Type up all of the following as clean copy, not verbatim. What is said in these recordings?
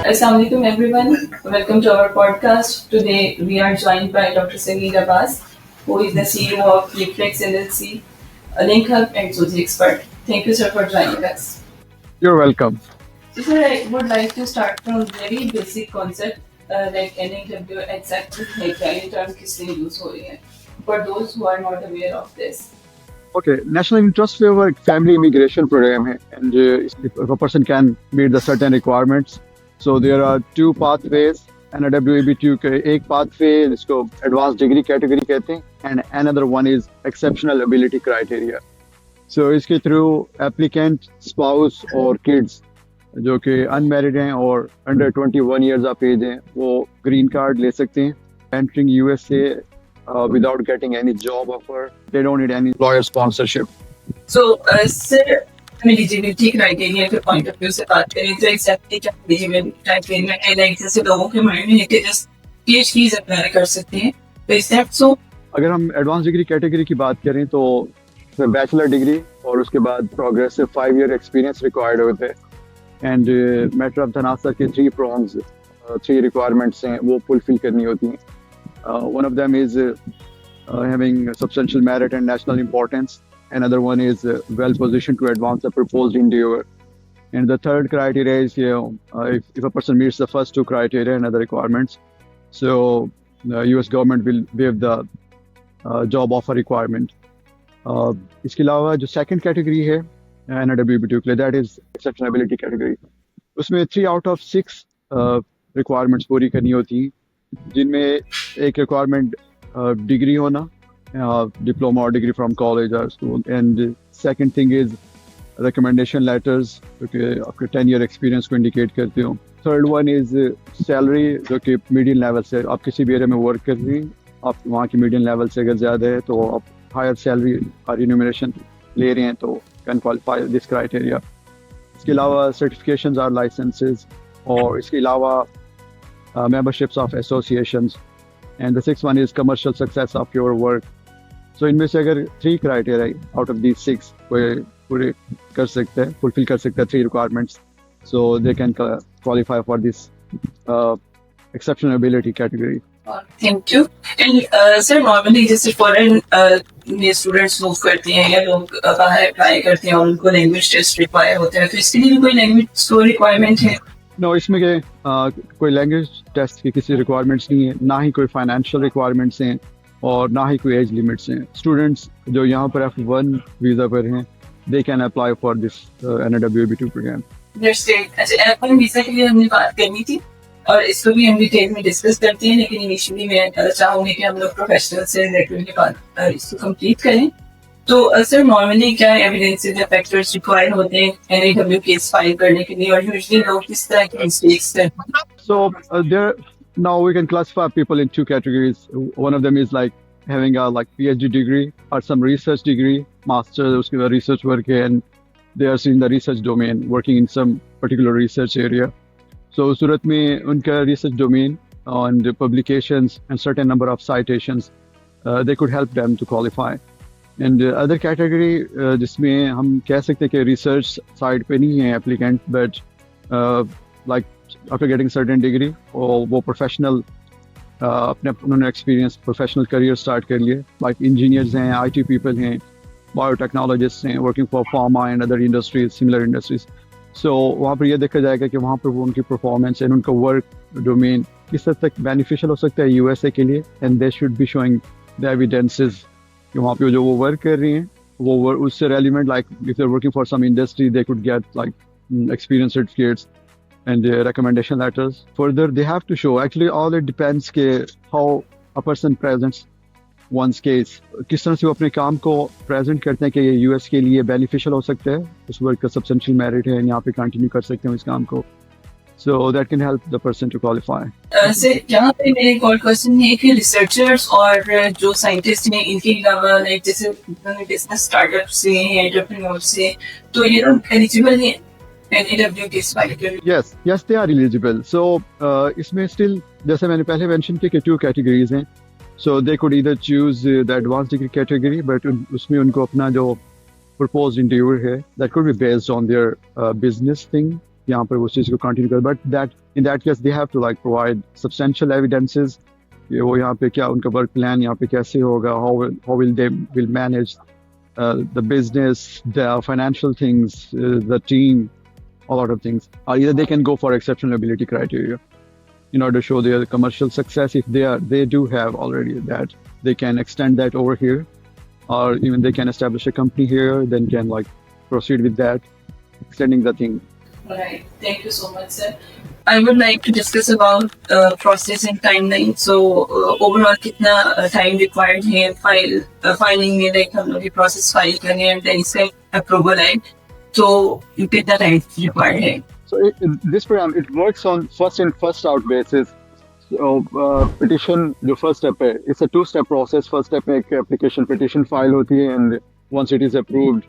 Assalamualaikum everyone. Welcome to our podcast. Today we are joined by Dr. Saeed Abbas, who is the CEO of Reflex LLC, a link hub and Suzy expert. Thank you, sir, for joining us. You're welcome. So, sir, I would like to start from very basic concept like NAW exactly है क्या ये term किस लिए use हो रही है for those who are not aware of this. Okay, National Interest Waiver family immigration program है, and if a person can meet the certain requirements, so there are two pathways. NAWEB2 के एक pathway जिसको advanced degree category कहते हैं, and another one is exceptional ability criteria. So इसके through applicant, spouse और kids जो कि unmarried हैं और under 21 years of age हैं, वो green card ले सकते हैं. Entering USA without getting any job offer, they don't need any lawyer sponsorship. So, sir, eligibility criteria के point of view से बात करें तो exactly क्या eligibility criteria है like जैसे लोगों के mind में है कि just PhDs apply कर सकते हैं. तो is that so? अगर हम एडवांस डिग्री कैटेगरी की बात करें तो बैचलर डिग्री और उसके बाद प्रोग्रेसिव 5 year एक्सपीरियंस रिक्वायर्ड होते हैं. एंड मैटर ऑफ धनासा के 3 prongs, 3 रिक्वायरमेंट्स हैं, वो फुलफिल करनी होती हैं. One of them is having substantial merit and national importance. Another one is well positioned to advance the proposed endeavor. And the third criteria is, if a person meets the first 2 criteria and other requirements, so the US government will waive the job offer requirement. इसके अलावा जो second category है NAWB2 के लिए, that is exceptionability category. उसमें 3 out of 6 requirements पूरी करनी होती हैं, जिनमें एक रिक्वायरमेंट डिग्री होना, डिप्लोमा और डिग्री फ्रॉम कॉलेज और school. And second thing is recommendation letters जो कि आपके 10 year एक्सपीरियंस को इंडिकेट करते हो. थर्ड वन इज सैलरी जो कि मीडियम लेवल से, आप किसी भी एरिया में वर्क कर रही हैं, आप वहाँ की मीडियम लेवल से अगर ज़्यादा है तो आप हायर सैलरी और रिन्यूमरेशन ले रहे हैं तो कैन क्वालिफाई दिस क्राइटेरिया. इसके अलावा सर्टिफिकेशंस और लाइसेंसेज, और इसके अलावा memberships of associations, and the 6th one is commercial success of your work. So इनमें से अगर 3 criteria out of these 6 कोई पूरे कर सकते हैं, fulfill कर सकते हैं 3 requirements, so they can qualify for this exceptional ability category. Thank you. And sir, normally जैसे foreign students move करते हैं या लोग बाहर apply करते हैं और उनको language test require होता है, तो इसके लिए भी कोई language requirement है? No, इसमें के कोई लैंग्वेज टेस्ट की किसी रिक्वायरमेंट्स नहीं है, ना ही कोई फाइनेंशियल रिक्वायरमेंट्स हैं और ना ही कोई एज लिमिट्स हैं. स्टूडेंट्स जो यहाँ पर F1 वीज़ा पर हैं, they can apply for this NAWB2 programme. अच्छा, F1 वीज़ा के लिए हमने बात करनी थी और इसको भी हम डिटेल में डिस्कस करते हैं, लेकिन इनिशियली मैं चाहूँगी कि हम लोग प्रोफेशनल से रिलेटेड के बाद इसको कंप्लीट करें. तो सर, नॉर्मली क्या एविडेंसेस या फैक्टर्स रिक्वायर्ड होते हैं NAW केस फाइल करने के लिए, और यूजुअली लोग किस तरह के मिस्टेक्स करते हैं? So there now we can classify people in 2 categories. One of them is like having a like PhD degree or some research degree, master उसके बाद research work है, and they are in the research domain, working in some particular research area. So उस सूरत में उनका research domain and publications and certain number of citations, they could help them to qualify. And other category जिसमें हम कह सकते हैं कि research side पे नहीं है applicant, but like after getting certain degree और वो प्रोफेशनल अपने उन्होंने एक्सपीरियंस प्रोफेशनल करियर स्टार्ट कर लिए, लाइक इंजीनियर्स हैं, IT पीपल हैं, बायोटेक्नोलॉजिस्ट हैं, working for pharma and other industries, similar industries. So वहाँ पर यह देखा जाएगा कि वहाँ पर वो उनकी परफॉर्मेंस एंड उनका वर्क डोमेन किस हद तक बेनिफिशियल हो सकता है USA के लिए, and they should be showing the evidences कि वहाँ पे जो वो वर्क कर रही हैं वो उससे relevant, like if they are working for some industry they could get like experience certificates and recommendation letters. Further they have to show, actually all it depends के how a person presents one's case, किस तरह से वो अपने काम को present करते हैं कि ये US के लिए बेनिफिशियल हो सकता है, उस वर्क का सब्सटेंशियल मेरिट है, यहाँ पे कंटिन्यू कर सकते हैं इस काम को, so that can help the person to qualify. Sir, यहाँ पे मेरे एक और क्वेश्चन है कि रिसर्चर्स और जो साइंटिस्ट हैं, इनके अलावा लाइक जैसे बिजनेस स्टार्टअप से हैं, एंटरप्रेन्योर से, तो ये लोग एलिजिबल हैं NAW केस फाइल के लिए? Yes, they are eligible. So इसमें still जैसे मैंने पहले मेंशन किया कि 2 categories हैं, so they could either choose the advanced degree category, but उसमें उनको अपना जो proposed endeavor है, that could be based on their business thing, यहाँ पर उस चीज़ को कंटिन्यू कर, but that in that case they have to like provide substantial evidences कि वो यहाँ पे क्या उनका वर्क प्लान यहाँ पे कैसे होगा, how will they will manage the business, the financial things, the team, a lot of things. Or either they can go for exceptional ability criteria in order to show their commercial success. If they do have already that, they can extend that over here, or even they can establish a company here, then can like proceed with that, extending the thing. All right. Thank you so much, sir. I would like to discuss about process and timeline. So overall कितना time required है filing में, like हम लोग ये process file करें and then इसका approval है, तो कितना time required है? So this program, it works on first in first out basis. So petition जो first step है, it's a two-step process. First step में एक application petition file होती है, and once it is approved,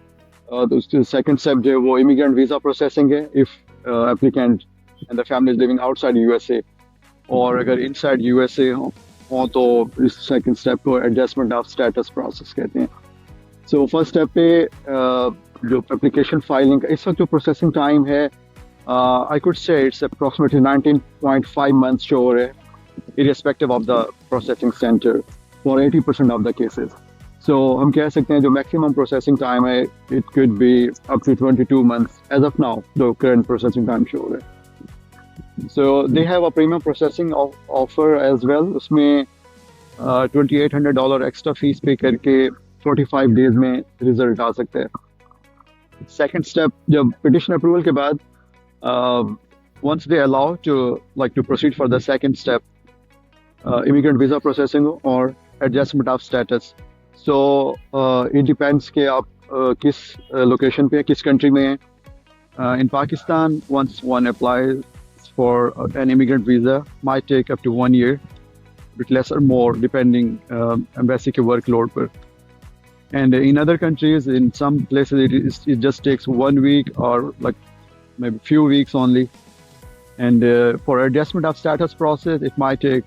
the second step जो है वो immigrant visa processing है, if applicant and the family is living outside USA, और अगर inside USA हो तो इस second step को adjustment of status process कहते हैं. So first step पे जो application filing का इस वक्त जो processing time है, I could say it's approximately 19.5 months show है, irrespective of the processing center for 80% of the cases. So हम कह सकते हैं जो maximum processing time है, it could be up to 22 months as of now, the current processing time show है. So they have a premium processing offer as well. उसमें $2,800 extra fees pay करके 45 days में result आ सकता है. Second step, जब petition approval के बाद, once they allow to proceed for the second step, immigrant visa processing or adjustment of status. So it depends कि आप किस location पे, किस country में हैं. In Pakistan, once one applies for an immigrant visa, might take up to 1 year, a bit less or more depending embassy के workload पर. And in other countries, in some places, it just takes 1 week or like maybe few weeks only. And for adjustment of status process, it might take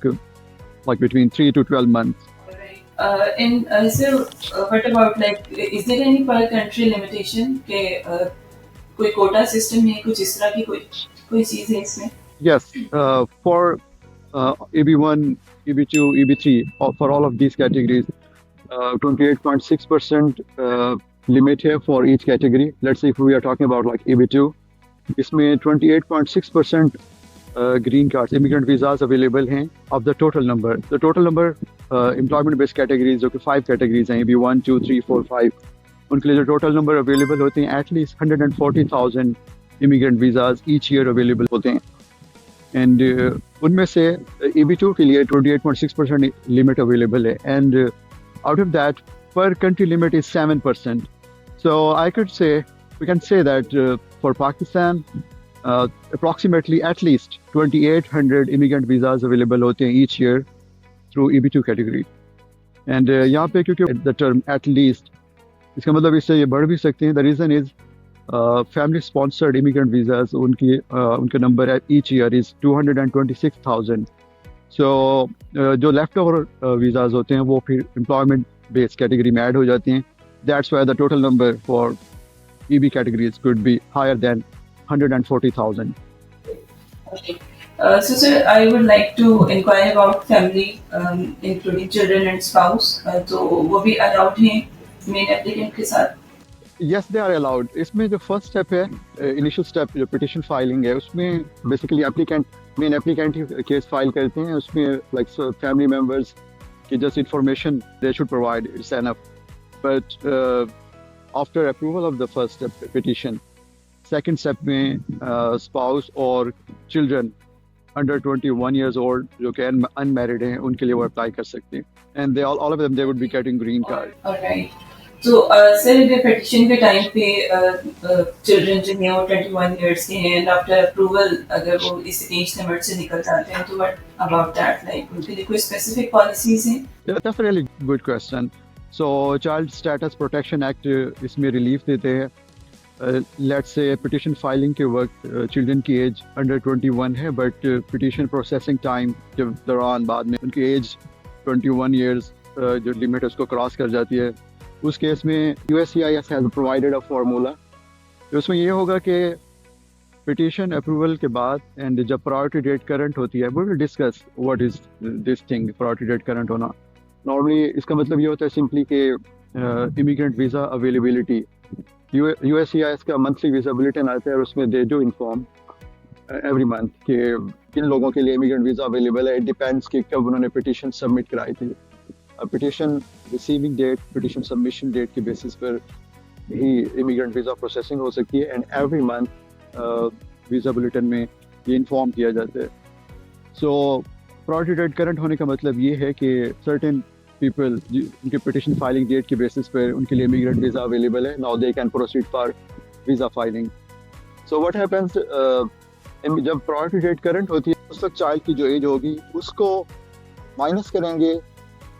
like between 3 to 12 months. And sir, what about like, is there any per country limitation के कोई quota system है, कुछ इस तरह की कोई चीज़ है इसमें? Yes, for EB1, EB2, EB3, for all of these categories, 28.6% limit here for each category. Let's say if we are talking about like EB2, इसमें 28.6% green cards, immigrant visas available हैं of the total number. The total number employment based categories जो कि 5 categories हैं, EB1, 2, 3, 4, 5, उनके लिए जो total number available होते हैं, at least 140,000 immigrant visas each year available होते हैं. And उनमें से EB2 के लिए 28.6% limit available है, and out of that per country limit is 7%. So we can say that for Pakistan, approximately at least 2,800 immigrant visas available होते हैं each year through EB2 category. And यहाँ पे क्योंकि the term at least, इसका मतलब इससे ये बढ़ भी सकते हैं. The reason is family sponsored immigrant visas, उनके number each year is 226,000. So जो leftover visas होते हैं वो फिर employment based category में add हो जाती हैं. That's why the total number for EB categories could be higher than 140,000. Okay. So sir, I would like to inquire about family, including children and spouse. तो वो भी allowed हैं main applicant के साथ? Yes, they are allowed. इसमें जो first step है, initial step जो petition filing है, उसमें basically main applicant ही case file करते हैं. उसमें like so family members की just information they should provide, it's enough. But after approval of the first step petition, second step में spouse और children under 21 years old जो कि unmarried हैं, उनके लिए वो apply कर सकते हैं. And they all of them they would be getting green card. Alright. So sir, the petition के time पे children जो हैं वो 21 years के हैं, and after approval अगर वो इस age limit से निकल जाते हैं, तो what about that? Like उनके लिए कोई specific policies हैं? Yeah, that's a really good question. So Child Status Protection Act इसमें relief देते हैं. Let's say petition filing के वक्त children की age under 21 है, but petition processing time के दौरान बाद में उनकी age 21 years जो limit उसको cross कर जाती है, उस केस में USCIS has provided a formula. उसमें ये होगा कि पिटीशन अप्रूवल के बाद एंड जब प्रायोरिटी डेट करंट होती है, we will discuss what is this thing priority date current होना। नॉर्मली इसका मतलब ये होता है सिंपली कि इमिग्रेंट वीज़ा अवेलेबिलिटी, यूएससीआईएस का मंथली वीज़ा बुलेटिन आता है और उसमें they do inform every month कि किन लोगों के लिए इमिग्रेंट वीज़ा अवेलेबल है। इट डिपेंड्स कि कब उन्होंने पिटीशन सबमिट कराई थी। Petition receiving date, petition submission date के बेसिस पर ही इमिग्रेंट वीज़ा प्रोसेसिंग हो सकती है and every month visa bulletin में ये इन्फॉर्म किया जाता है। सो प्रायोरिटी डेट करंट होने का मतलब ये है कि सर्टेन पीपल उनके पिटीशन फाइलिंग डेट के बेसिस पर उनके लिए इमिग्रेंट वीज़ा अवेलेबल है, now they can proceed for visa filing. So what happens, जब प्रायोरिटी डेट करंट होती है उस वक्त चाइल्ड की जो एज होगी उसको माइनस करेंगे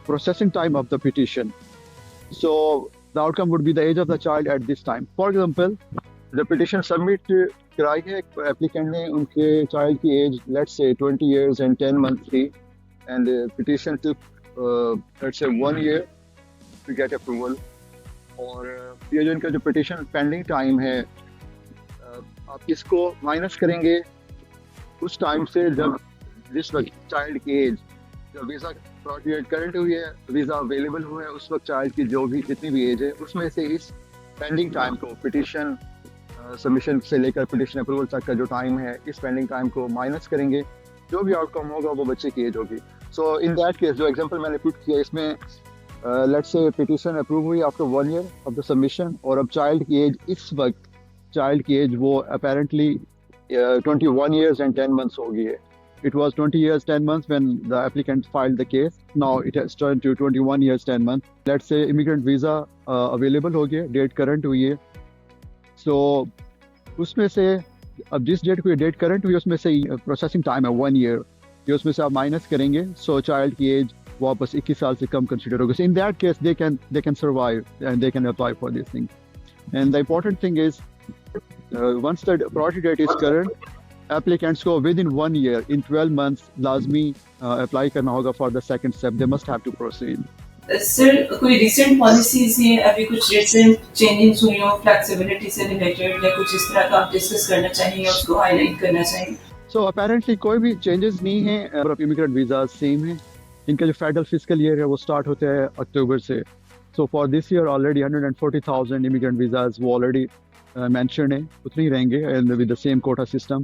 processing time of the petition. So the outcome would be the age of the child at this time. For example, the petition submit कराई है एप्लीकेंट ने, उनके चाइल्ड की as let's say 20 years and 10 months थी and petition took let's say 1 year to get approval. और ये जो इनका जो पिटीशन पेंडिंग टाइम है, आप इसको माइनस करेंगे उस टाइम से जब जिस वक्त चाइल्ड की एज, जब वीज़ा प्रायोरिटी डेट करंट हुई है, वीज़ा अवेलेबल हुआ है, उस वक्त चाइल्ड की जो भी जितनी भी एज है उसमें से इस पेंडिंग टाइम को, पिटीशन सबमिशन से लेकर पिटीशन अप्रूवल तक का जो टाइम है, इस पेंडिंग टाइम को माइनस करेंगे। जो भी आउटकम होगा वो बच्चे की एज होगी। सो इन दैट केस जो एग्जांपल मैंने पुट किया, इसमें लेट्स से पिटीशन अप्रूव हुई after 1 year of the submission और अब चाइल्ड की एज, इस वक्त चाइल्ड की एज वो अपेरेंटली 21 years and 10 months हो गई है। It was 20 years 10 months when the applicant filed the case. Now it has turned to 21 years 10 months. Let's say immigrant visa available हो गया, डेट करंट हुई है। So उसमें से अब जिस डेट को डेट करंट हुई उसमें से प्रोसेसिंग टाइम है 1 year, ये उसमें से आप माइनस करेंगे। सो चाइल्ड की एज वापस 21 साल से कम कंसिडर होगी। इन that case they can survive and they can apply for this thing. And the important thing is once the priority date is current, applicants को within 1 year in 12 months लाजमी apply करना होगा for the second step. They must have to proceed. Sir, कोई recent policies में अभी कुछ recent changes हुई हो फ्लेक्सिबिलिटी से रिलेटेड या कुछ इस तरह का आप डिस्कस करना चाहिए या उसको हाईलाइट करना चाहिए? So apparently कोई भी चेंजेस नहीं है। Number of immigrant visa same है। इनका जो फेडरल फिस्कल ईयर है वो स्टार्ट होता है अक्टूबर से। So for this year already 140,000 immigrant visas वो already mentioned है, उतने ही रहेंगे and with the same quota system.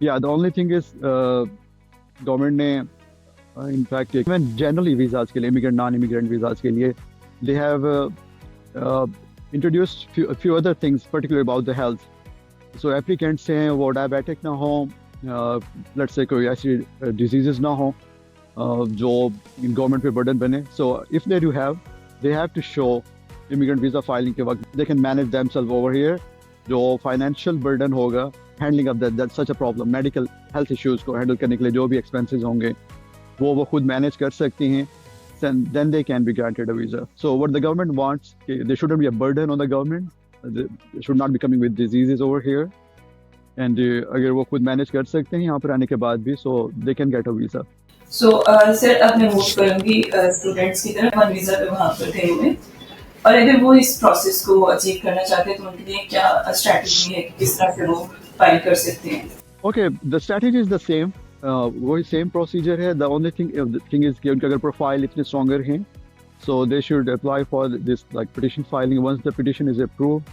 Yeah, the only thing is government ने in fact even generally visas के लिए, immigrant non-immigrant visas के लिए they have introduced a few other things particularly about the health. So applicants हैं वो diabetic ना हो, let's say कोई ऐसी diseases ना हो जो गवर्नमेंट पे बर्डन बने। So if they do have, they have to show immigrant visa filing के वक्त they can manage themselves over here। जो फाइनेंशियल बर्डन होगा handling of that such a problem, medical health issues को handle करने के लिए जो भी एक्सपेंसेस होंगे वो खुद मैनेज कर सकती हैं, then they can be granted a visa. So what the government wants, there shouldn't be a burden on the government. They should not be coming with diseases over here. And अगर वो खुद manage कर सकते हैं यहाँ पर आने के बाद भी, so they can get a visa. So sir, अब मैं मूव करूंगी स्टूडेंट्स की तरफ। वन वीजा पे वहाँ पर थे हुए, और अगर वो इस प्रोसेस को अचीव करना चाहते हैं तो उनके लिए क्या स्ट्रैटेजी है, किस तरह से वो फाइल कर सकते हैं? Okay, the strategy is the same. वही सेम प्रोसीजर है। द ओनली थिंग इज कि उनके अगर प्रोफाइल इतने स्ट्रॉन्गर हैं, so they should apply for this like petition filing. Once the petition is approved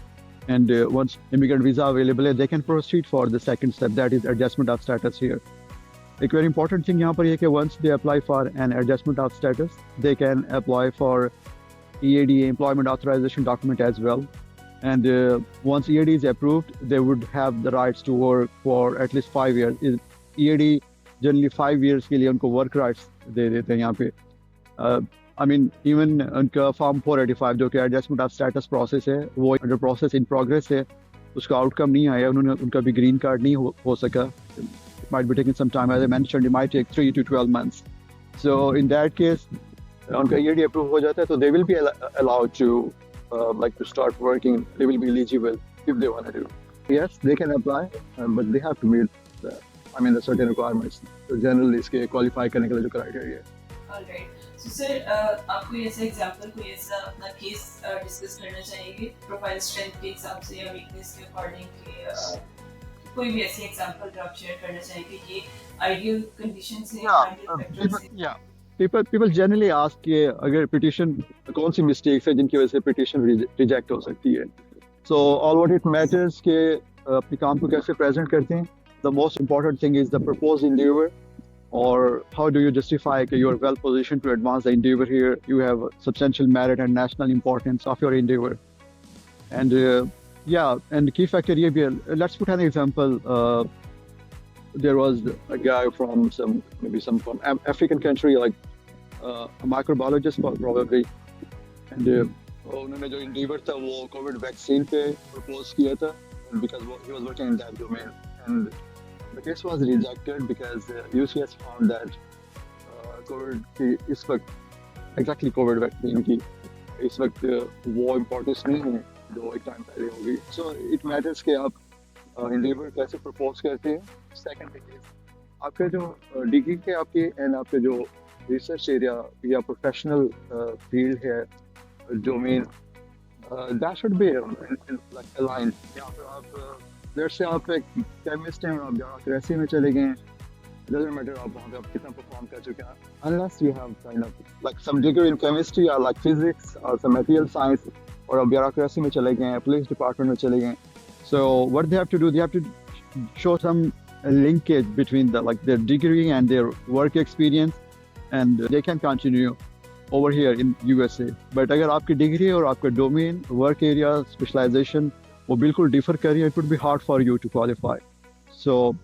and once immigrant visa available, they can proceed for the second step, that is adjustment of status here. एक very important thing यहाँ पर ये कि once they apply for an adjustment of status, they can apply for EAD, employment authorization document as well. And once EAD is approved, they would have the rights to work for at least 5 years. EAD generally 5 years के लिए उनको work rights दे देते हैं यहाँ पे। I mean even उनका form 485 जो कि एडजस्टमेंट ऑफ स्टेटस प्रोसेस है, वो अंडर प्रोसेस इन प्रोग्रेस है, उसका आउटकम नहीं आया, उनका भी ग्रीन कार्ड नहीं हो सका। It might be taking some time, as I mentioned, it might take 3 to 12 months. So in that case, उनका EAD अप्रूव हो जाता है, तो they will be allowed to like to start working. They will be eligible if they want to do. Yes, they can apply, but they have to meet the certain requirements. So generally इसके qualify करने के लिए जो criteria है। Alright. So sir, आपको ऐसा example कोई ऐसा अपना केस डिस्कस करना चाहेंगे प्रोफाइल स्ट्रेंथ के हिसाब से या वीकनेस के अकॉर्डिंग, कोई भी ऐसी एग्जांपल जो आप शेयर करना चाहें कि ये आइडियल कंडीशन से Yeah, आइडियल फैक्टर people, से yeah. People generally ask कि अगर petition कौन सी mistakes है जिनकी वजह से petition reject हो सकती है. So all what it matters कि अपने काम को कैसे present करते हैं. The most important thing is the proposed endeavor, or how do you justify that you are well positioned to advance the endeavor here. You have substantial merit and national importance of your endeavor. And yeah, and key factor ये भी है. Let's put an example. There was a guy from some from African country, like a microbiologist probably, and उन्होंने जो endeavor था वो COVID vaccine पे propose किया था, because he was working in that domain, and the case was rejected because UCS found that COVID की इस वक्त exactly COVID vaccine की इस वक्त वो importance नहीं है जो एक टाइम पहले होगी. So it matters कि आप endeavor कैसे propose करते हैं. Second thing is आपका जो डिग्री है आपके एंड आपके जो रिसर्च एरिया या प्रोफेशनल फील्ड है domain, that should be like aligned. यहाँ पर आप लेट्स से आप एक केमिस्ट हैं और आप ब्यूरोक्रेसी में चले गए हैं, डजंट मैटर आप वहाँ पे आप कितना परफॉर्म कर चुके हैं, unless you have kind of like some degree in chemistry और लाइक फिजिक्स और सम मटेरियल साइंस, और आप ब्यूरोक्रेसी में चले गए हैं, पुलिस डिपार्टमेंट में चले गए. So what they have to do, they have to show some linkage between their degree and their work experience, and they can continue over here in USA. But अगर आपकी degree और आपका domain, work area, specialisation वो बिल्कुल differ कर रही है, it would be hard for you to qualify. So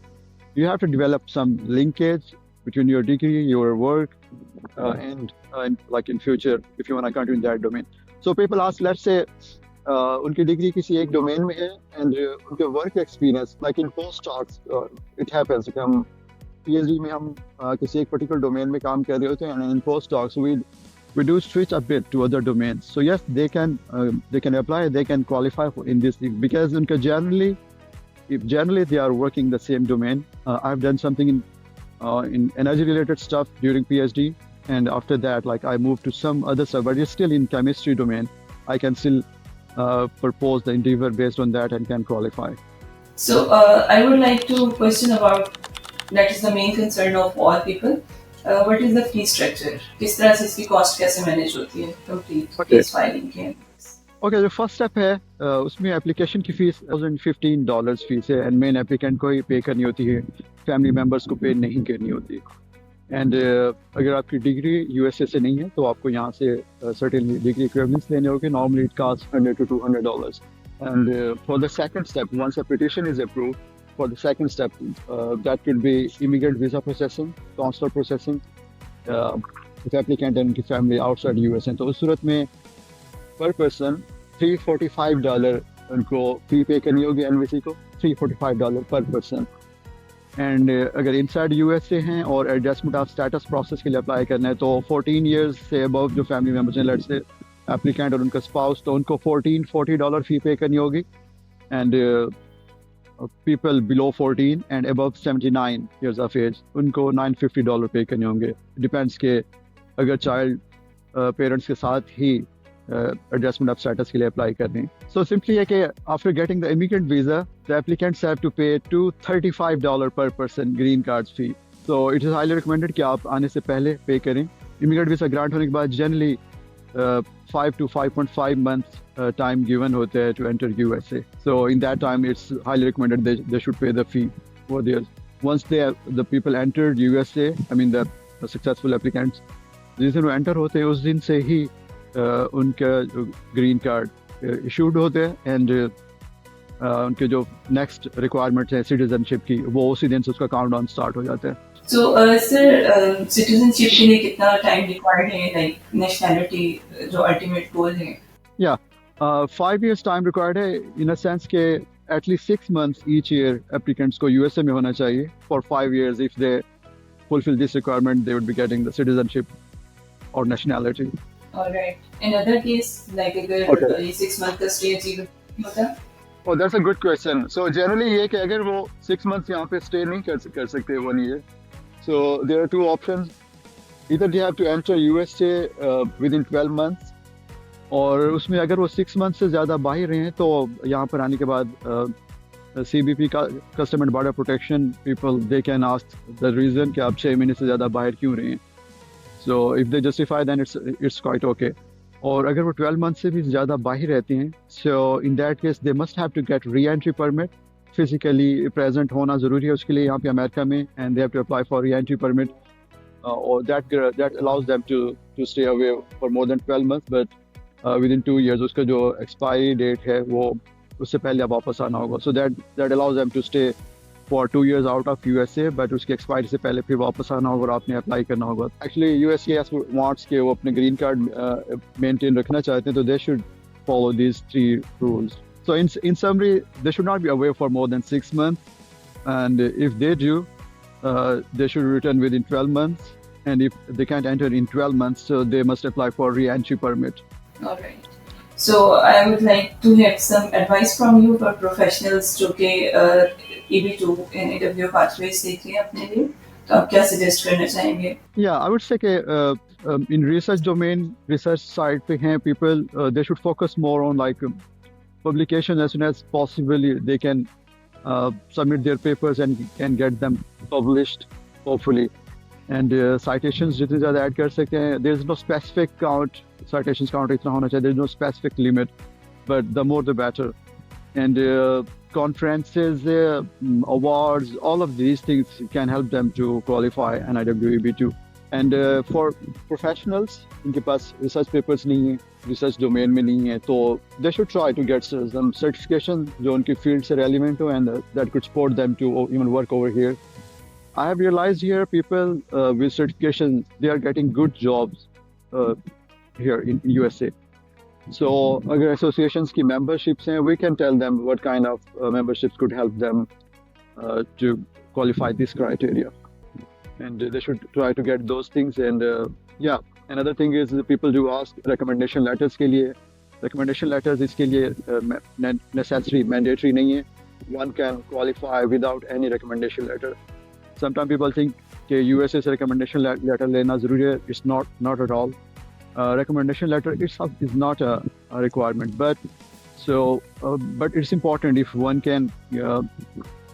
you have to develop some linkage between your degree, your work, and like in future if you want to continue in that domain. So people ask, let's say उनकी degree किसी एक domain में है and उनके work experience like in post docs it happens कि हम PhD में हम किसी एक पर्टिकुलर डोमेन में काम कर रहे होते हैं, and in post docs we do switch a bit to other domains. So yes, they can apply, they can qualify in this because unka generally they are working the same domain. I've done something in energy related stuff during PhD, and after that like I moved to some other stuff, but it's still in chemistry domain. I can still propose the endeavor based on that and can qualify. So I would like to question about, that is the main concern of all people. What is the fee structure? किस तरह से इसकी cost कैसे manage होती है complete case filing के? Okay, जो first step है उसमें application की फीस $1,015 फीस है, and main applicant को ही पे करनी होती है, family members को पे नहीं करनी होती. एंड अगर आपकी डिग्री यूएसए से नहीं है तो आपको यहाँ से सर्टेन डिग्री इक्विवेलेंस लेने होंगे. Normally it cost $100 to $200. And for the second step, once a petition is approved, for the second step that will be immigrant visa processing, consular processing with applicant and की family outside USA. तो उस सूरत में पर person $345 उनको फी pay करनी होगी NVC को, $345 पर पर्सन. एंड अगर इनसाइड यूएसए हैं और एडजस्टमेंट ऑफ स्टेटस प्रोसेस के लिए अप्लाई करना है तो 14 इयर्स से अबव जो फैमिली मेम्बर्स हैं, लेट्स से एप्लीकेंट और उनका स्पाउस, तो उनको $40 फी पे करनी होगी. And people below 14 and above 79 years of age उनको $950 पे करने होंगे. डिपेंड्स के अगर चाइल्ड पेरेंट्स के साथ ही एडजस्टमेंट ऑफ स्टेटस के लिए अप्लाई कर रहे हैं. सो सिंपली है कि after getting the immigrant visa the applicants have to pay $235 per person green card fee. So it is highly recommended कि आप आने से पहले पे करें. इमिग्रेंट वीजा ग्रांट होने के बाद generally 5 to 5.5 months time given होता है to enter USA. So in that time it's highly recommended they should pay the fee for there. Once the people entered USA, I mean the successful applicants, जिस दिन वो enter होते हैं उस दिन से ही उनका ग्रीन कार्ड इशूड होते हैं, एंड उनके जो नेक्स्ट रिक्वायरमेंट है सिटीजनशिप की वो उसी दिन से उसका काउंट डाउन स्टार्ट हो जाता है. सो सर सिटीजनशिप के लिए कितना टाइम रिक्वायर्ड है, लाइक नेशनैलिटी जो अल्टीमेट गोल है? या 5 years टाइम रिक्वायर्ड है इन अ सेंस के at least 6 months each year applicants को यूएसए में होना चाहिए for 5 years. If they fulfil this requirement they would be getting the citizenship और nationality. Alright. In other case, like अगर 6 month का stay achieve होता है? Oh, that's a good question. So generally ये कि अगर वो 6 months यहाँ पे stay नहीं कर सकते 1 year, so there are 2 options. Either they have to enter USA within 12 months, और उसमें अगर वो 6 months से ज़्यादा बाहर रहे हैं तो यहाँ पर आने के बाद CBP का customer border protection people they can ask the reason कि आप 6 महीने से ज़्यादा बाहर क्यों रहे हैं. So if they justify then it's quite okay. और अगर वो 12 मंथ से भी ज़्यादा बाहर रहती हैं, so in that case they must have to get reentry permit. Physically present होना ज़रूरी है उसके लिए यहाँ पे अमेरिका में, and they have to apply for reentry permit. Or that allows them to stay away for more than 12 months, but within 2 years उसका जो expiry date है वो उससे पहले अब वापस आना होगा. So that allows them to stay for 2 years out of USA, but उसके expiry से पहले फिर वापस आना होगा और आपने अप्लाई करना होगा. Actually USCIS wants कि वो अपने green card maintain रखना चाहते हैं, तो they should follow these 3 rules. So in summary, they should not be away for more than 6 months, and if they do, they should return within 12 months, and if they can't enter in 12 months, so they must apply for re-entry permit. All right. So I would like to have some advice from you for professionals जो कि EB2 in AWO pathways देख रहे हैं अपने लिए, तो आप क्या suggest करना चाहेंगे? Yeah, I would say that in research domain, research side पे हैं people, they should focus more on like publication as soon as possible. They can submit their papers and can get them published, hopefully. And citations जितने ज़्यादा add कर सकते हैं, there is no specific count, citations count इतना होना चाहिए, there is no specific limit, but the more the better. And conferences, awards, all of these things can help them to qualify an IWEB2. And for professionals, इनके पास research papers नहीं है, research domain में नहीं है, तो they should try to get some certification जो उनकी field से relevant हो, and that could support them to even work over here. I have realized here people with certification, they are getting good jobs here in USA. So अगर associations की memberships हैं, we can tell them what kind of memberships could help them to qualify this criteria. And they should try to get those things. And yeah, another thing is people do ask recommendation letters के लिए. Recommendation letters इसके लिए necessary, mandatory नहीं है. One can qualify without any recommendation letter. Sometimes people think कि USA से recommendation letter लेना ज़रूरी है. It's not at all. Recommendation letter itself is not a requirement, but it's important if one can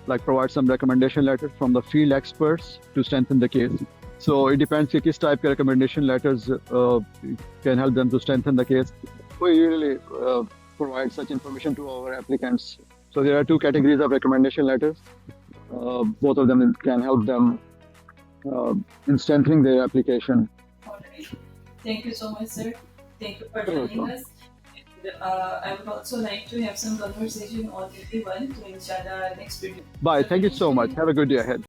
like provide some recommendation letter from the field experts to strengthen the case. So it depends कि किस type के recommendation letters can help them to strengthen the case. We usually provide such information to our applicants. So there are 2 categories of recommendation letters. Both of them can help them in strengthening their application. All right. Thank you so much, sir. Thank you for joining us. I would also like to have some conversation on EB1 to inshallah next video. Bye. Thank you so much. Have a good day ahead.